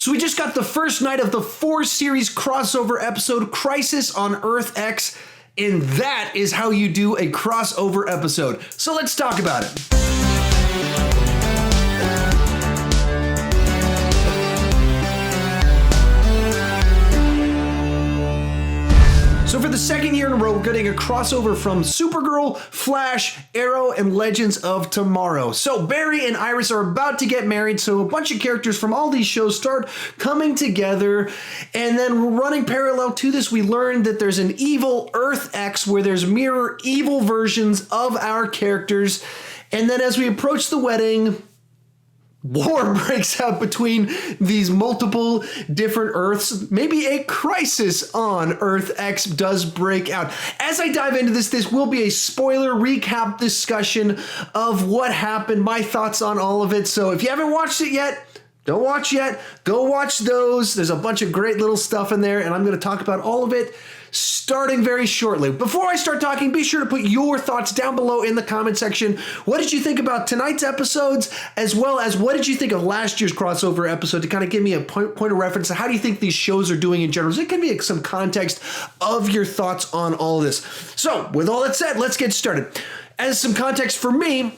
So we just got the first night of the 4-series crossover episode, Crisis on Earth X, and that is how you do a crossover episode. So let's talk about it. So for the second year in a row, we're getting a crossover from Supergirl, Flash, Arrow, and Legends of Tomorrow. So Barry and Iris are about to get married, so a bunch of characters from all these shows start coming together. And then running parallel to this, we learned that there's an evil Earth X where there's mirror evil versions of our characters. And then as we approach the wedding, war breaks out between these multiple different Earths. Maybe a crisis on Earth X does break out. As I dive into this will be a spoiler recap discussion of what happened, my thoughts on all of it. So if you haven't watched it yet, don't watch yet. Go watch those. There's a bunch of great little stuff in there, and I'm going to talk about all of it starting very shortly. Before I start talking, be sure to put your thoughts down below in the comment section. What did you think about tonight's episodes, as well as what did you think of last year's crossover episode, to kind of give me a point of reference to how do you think these shows are doing in general. So it can be some context of your thoughts on all of this. So with all that said, let's get started. As some context for me,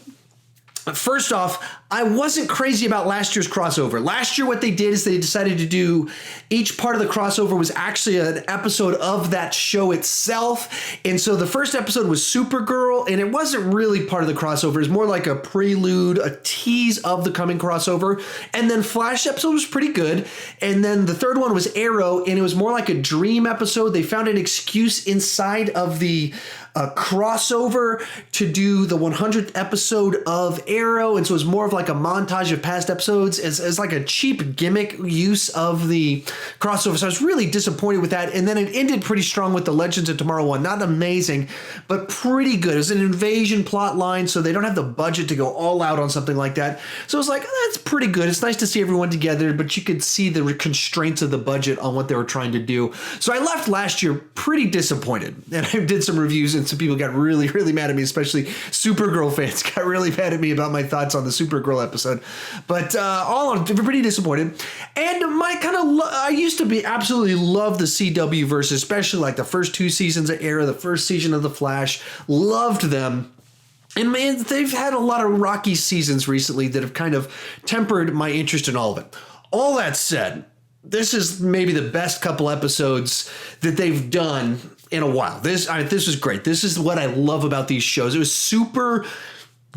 first off, I wasn't crazy about last year's crossover. Last year, what they did is they decided to do each part of the crossover was actually an episode of that show itself. And so the first episode was Supergirl, and it wasn't really part of the crossover. It was more like a prelude, a tease of the coming crossover. And then Flash episode was pretty good. And then the third one was Arrow, and it was more like a dream episode. They found an excuse inside of the crossover to do the 100th episode of Arrow, and so it was more of like a montage of past episodes as like a cheap gimmick use of the crossover. So I was really disappointed with that, and then it ended pretty strong with the Legends of Tomorrow one. Not amazing, but pretty good. It was an invasion plot line, so they don't have the budget to go all out on something like that. So I was like, oh, that's pretty good. It's nice to see everyone together, but you could see the constraints of the budget on what they were trying to do. So I left last year pretty disappointed, and I did some reviews, and some people got really, really mad at me, especially Supergirl fans got really mad at me about my thoughts on the Supergirl episode. But all in all, pretty disappointed. And I used to be absolutely love the CW verse, especially like the first 2 seasons of Arrow, the first season of The Flash. Loved them. And man, they've had a lot of rocky seasons recently that have kind of tempered my interest in all of it. All that said, this is maybe the best couple episodes that they've done in a while. This was great. This is what I love about these shows. It was super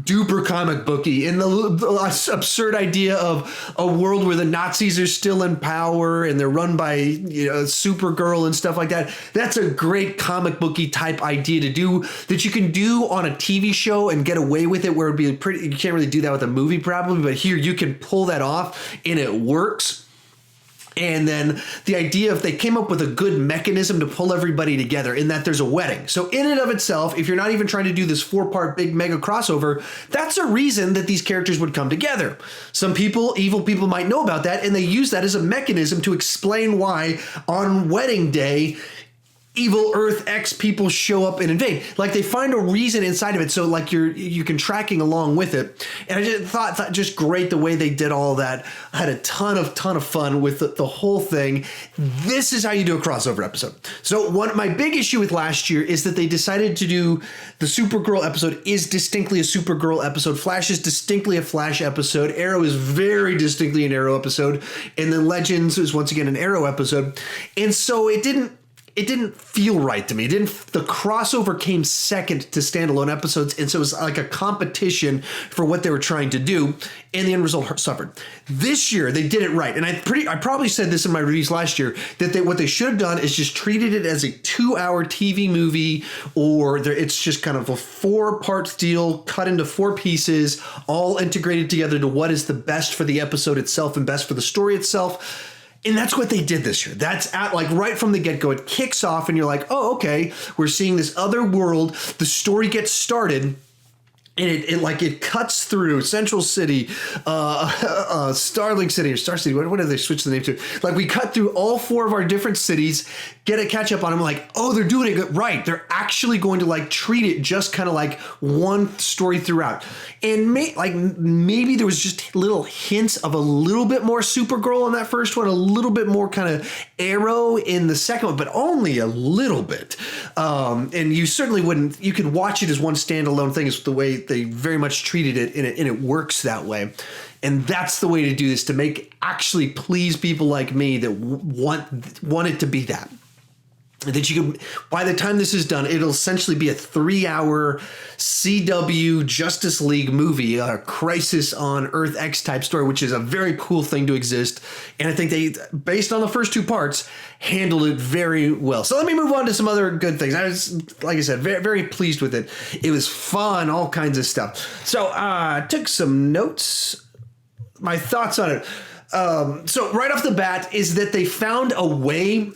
duper comic booky, and the absurd idea of a world where the Nazis are still in power and they're run by Supergirl and stuff like that. That's a great comic booky type idea to do that you can do on a TV show and get away with it, where it'd be pretty. You can't really do that with a movie probably, but here you can pull that off and it works. And then the idea if they came up with a good mechanism to pull everybody together in that there's a wedding. So in and of itself, if you're not even trying to do this 4-part big mega crossover, that's a reason that these characters would come together. Some people, evil people, might know about that, and they use that as a mechanism to explain why on wedding day evil Earth X people show up and invade. Like they find a reason inside of it, so like you can tracking along with it. And I just thought just great the way they did all that. I had a ton of fun with the whole thing. This is how you do a crossover episode. So my big issue with last year is that they decided to do the Supergirl episode is distinctly a Supergirl episode. Flash is distinctly a Flash episode. Arrow is very distinctly an Arrow episode. And then Legends is once again an Arrow episode. And so it didn't feel right to me. The crossover came second to standalone episodes, and so it was like a competition for what they were trying to do, and the end result suffered. This year, they did it right, and I probably said this in my reviews last year, that what they should have done is just treated it as a 2-hour TV movie, or it's just kind of a 4-part deal cut into 4 pieces, all integrated together to what is the best for the episode itself and best for the story itself. And that's what they did this year. That's right from the get-go. It kicks off and you're like, oh, okay, we're seeing this other world. The story gets started. And it cuts through Central City, Starling City or Star City. What did they switch the name to? Like, we cut through all 4 of our different cities, get a catch up on them. Like, oh, they're doing it right. They're actually going to like treat it just kind of like one story throughout. And maybe there was just little hints of a little bit more Supergirl in that first one, a little bit more kind of Arrow in the second one, but only a little bit. And you certainly wouldn't. You could watch it as one standalone thing. Is the way they very much treated it, and it works that way. And that's the way to do this, to actually please people like me that want it to be that. That you can, by the time this is done, it'll essentially be a 3-hour CW Justice League movie, a Crisis on Earth X type story, which is a very cool thing to exist. And I think they, based on the first 2 parts, handled it very well. So let me move on to some other good things. I was, like I said, very, very pleased with it. It was fun, all kinds of stuff. So I took some notes, my thoughts on it. So right off the bat is that they found a way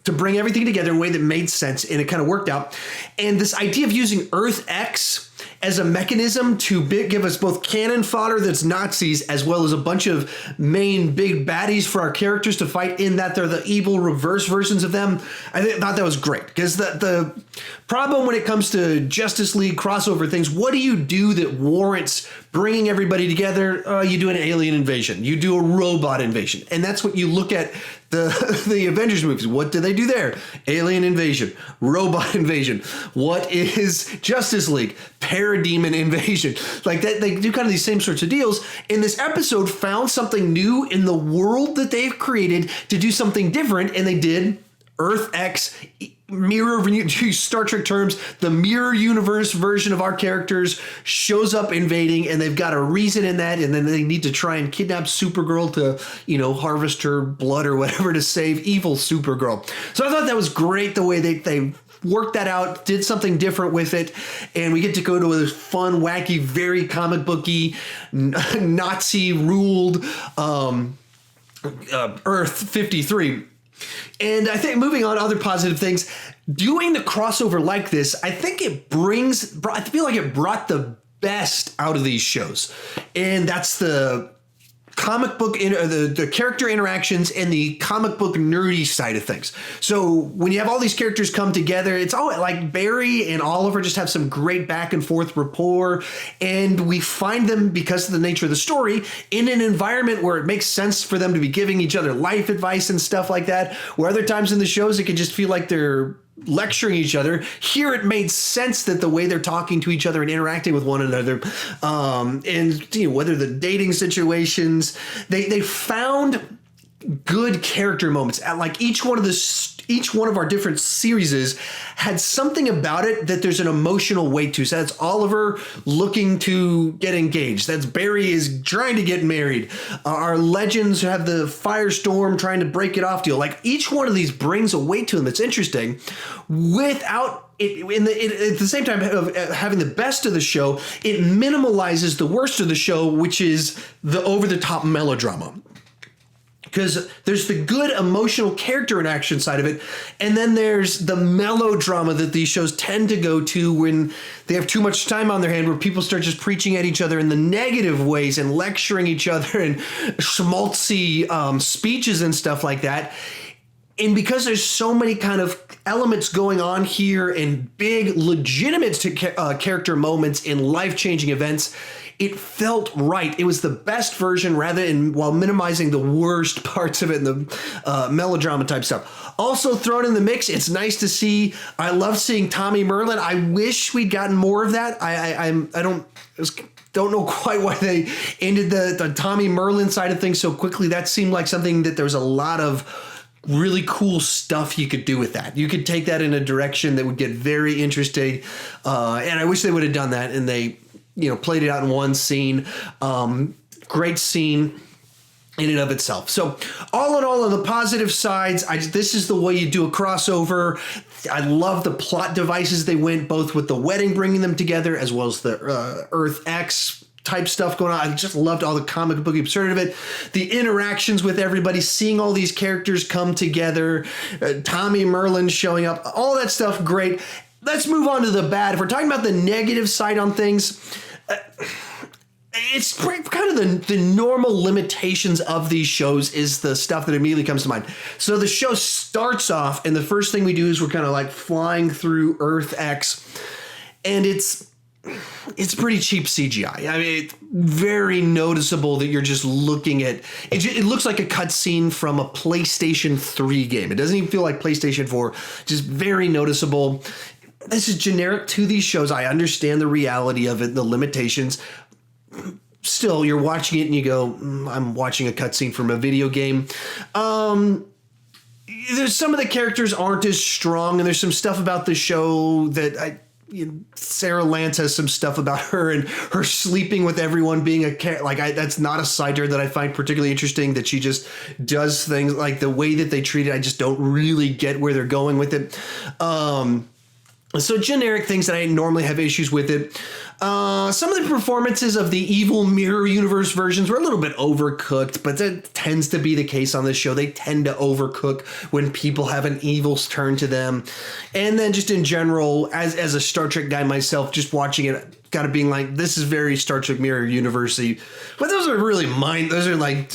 to bring everything together in a way that made sense, and it kind of worked out. And this idea of using Earth X as a mechanism to give us both cannon fodder that's Nazis, as well as a bunch of main big baddies for our characters to fight, in that they're the evil reverse versions of them. I thought that was great, because the problem when it comes to Justice League crossover things, what do you do that warrants bringing everybody together? You do an alien invasion. You do a robot invasion. And that's what you look at the Avengers movies. What do they do there? Alien invasion, robot invasion. What is Justice League? Parademon invasion. Like that, they do kind of these same sorts of deals. And this episode found something new in the world that they've created to do something different, and they did Earth X, mirror, Star Trek terms, the mirror universe version of our characters shows up invading, and they've got a reason in that, and then they need to try and kidnap Supergirl to, harvest her blood or whatever to save evil Supergirl. So I thought that was great the way they worked that out, did something different with it, and we get to go to a fun, wacky, very comic booky, Nazi-ruled Earth 53. And I think, moving on to other positive things, doing the crossover like this, I think I feel like it brought the best out of these shows. And that's the comic book, the character interactions and the comic book nerdy side of things. So when you have all these characters come together, it's all like Barry and Oliver just have some great back and forth rapport, and we find them, because of the nature of the story, in an environment where it makes sense for them to be giving each other life advice and stuff like that, where other times in the shows it can just feel like they're lecturing each other. Here it made sense that the way they're talking to each other and interacting with one another, and whether the dating situations, they found good character moments. Like each one of our different series had something about it that there's an emotional weight to. So that's Oliver looking to get engaged. That's Barry is trying to get married. Our legends have the Firestorm trying to break it off deal. Like each one of these brings a weight to them that's interesting, without it, at the same time of having the best of the show, it minimalizes the worst of the show, which is the over-the-top melodrama. Because there's the good emotional character interaction side of it, and then there's the melodrama that these shows tend to go to when they have too much time on their hand, where people start just preaching at each other in the negative ways and lecturing each other and schmaltzy speeches and stuff like that. And because there's so many kind of elements going on here and big legitimate character moments in life-changing events, it felt right. It was the best version, while minimizing the worst parts of it and the melodrama type stuff. Also thrown in the mix, it's nice to see. I love seeing Tommy Merlin. I wish we'd gotten more of that. I don't know quite why they ended the Tommy Merlin side of things so quickly. That seemed like something that there was a lot of really cool stuff you could do with that. You could take that in a direction that would get very interesting. And I wish they would have done that, and they played it out in one scene. Great scene in and of itself. So all in all, on the positive sides, this is the way you do a crossover. I love the plot devices they went, both with the wedding bringing them together, as well as the Earth X type stuff going on. I just loved all the comic book absurdity of it. The interactions with everybody, seeing all these characters come together, Tommy Merlin showing up, all that stuff, great. Let's move on to the bad. If we're talking about the negative side on things, it's kind of the normal limitations of these shows is the stuff that immediately comes to mind. So the show starts off, and the first thing we do is we're kind of like flying through Earth X, and it's pretty cheap CGI. I mean, it's very noticeable that you're just looking at it. It looks like a cutscene from a PlayStation 3 game. It doesn't even feel like PlayStation 4. Just very noticeable. This is generic to these shows. I understand the reality of it, the limitations. Still, you're watching it and you go, I'm watching a cutscene from a video game. There's some of the characters aren't as strong, and there's some stuff about the show that Sarah Lance has some stuff about her and her sleeping with everyone being that's not a side to her that I find particularly interesting, that she just does things like the way that they treat it. I just don't really get where they're going with it. So generic things that I normally have issues with it. Some of the performances of the evil mirror universe versions were a little bit overcooked, but that tends to be the case on this show. They tend to overcook when people have an evil turn to them. And then just in general, as a Star Trek guy myself, just watching it, kind of being like, this is very Star Trek mirror universe-y. But those are really those are like...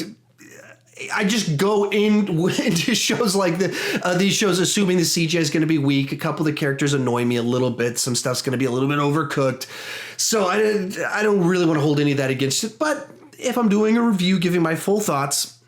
I just go into shows like these shows assuming the CGI is going to be weak. A couple of the characters annoy me a little bit. Some stuff's going to be a little bit overcooked. So I don't really want to hold any of that against it. But if I'm doing a review, giving my full thoughts,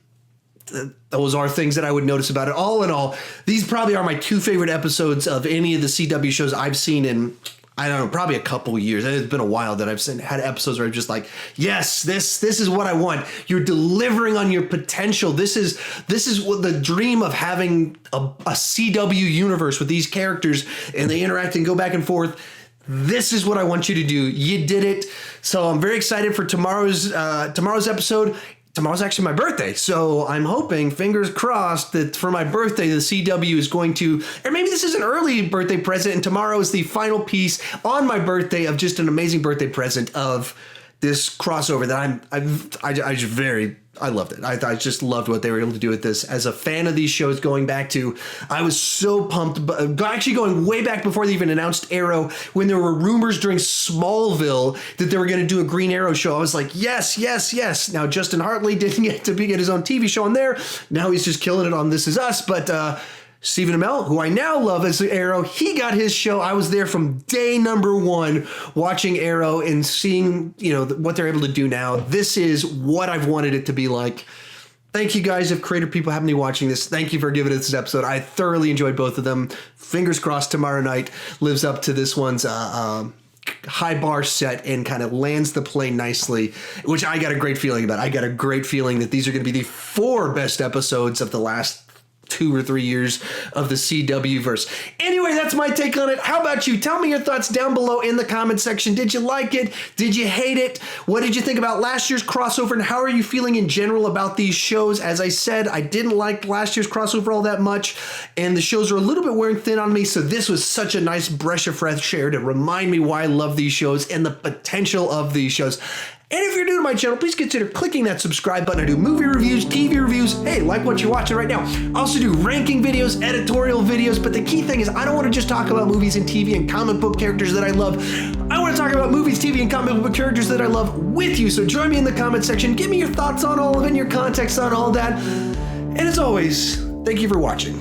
those are things that I would notice about it. All in all, these probably are my two favorite episodes of any of the CW shows I've seen in, I don't know, probably a couple years. It's been a while that I've had episodes where I'm just like, yes, this is what I want. You're delivering on your potential. This is what the dream of having a CW universe with these characters, and they interact and go back and forth. This is what I want you to do. You did it. So I'm very excited for tomorrow's episode. Tomorrow's actually my birthday, so I'm hoping, fingers crossed, that for my birthday, the CW is going to, or maybe this is an early birthday present, and tomorrow is the final piece on my birthday of just an amazing birthday present of this crossover that I loved it. I just loved what they were able to do with this. As a fan of these shows going back to, I was so pumped, actually going way back before they even announced Arrow, when there were rumors during Smallville that they were going to do a Green Arrow show. I was like, yes, yes, yes. Now, Justin Hartley didn't get to get his own TV show on there. Now he's just killing it on This Is Us, but Stephen Amell, who I now love as Arrow, he got his show. I was there from day number one watching Arrow and seeing, what they're able to do now. This is what I've wanted it to be like. Thank you guys, if creative people happen to be watching this. Thank you for giving us this episode. I thoroughly enjoyed both of them. Fingers crossed tomorrow night lives up to this one's high bar set and kind of lands the plane nicely, which I got a great feeling about. I got a great feeling that these are going to be the 4 best episodes of the last 2 or 3 years of the CW verse. Anyway, that's my take on it. How about you? Tell me your thoughts down below in the comment section. Did you like it? Did you hate it? What did you think about last year's crossover, and how are you feeling in general about these shows? As I said, I didn't like last year's crossover all that much, and the shows are a little bit wearing thin on me, so this was such a nice breath of fresh air to remind me why I love these shows and the potential of these shows. And if you're new to my channel, please consider clicking that subscribe button. I do movie reviews, TV reviews, hey, like what you're watching right now. I also do ranking videos, editorial videos, but the key thing is I don't want to just talk about movies and TV and comic book characters that I love. I want to talk about movies, TV, and comic book characters that I love with you. So join me in the comment section. Give me your thoughts on all of it and your context on all that. And as always, thank you for watching.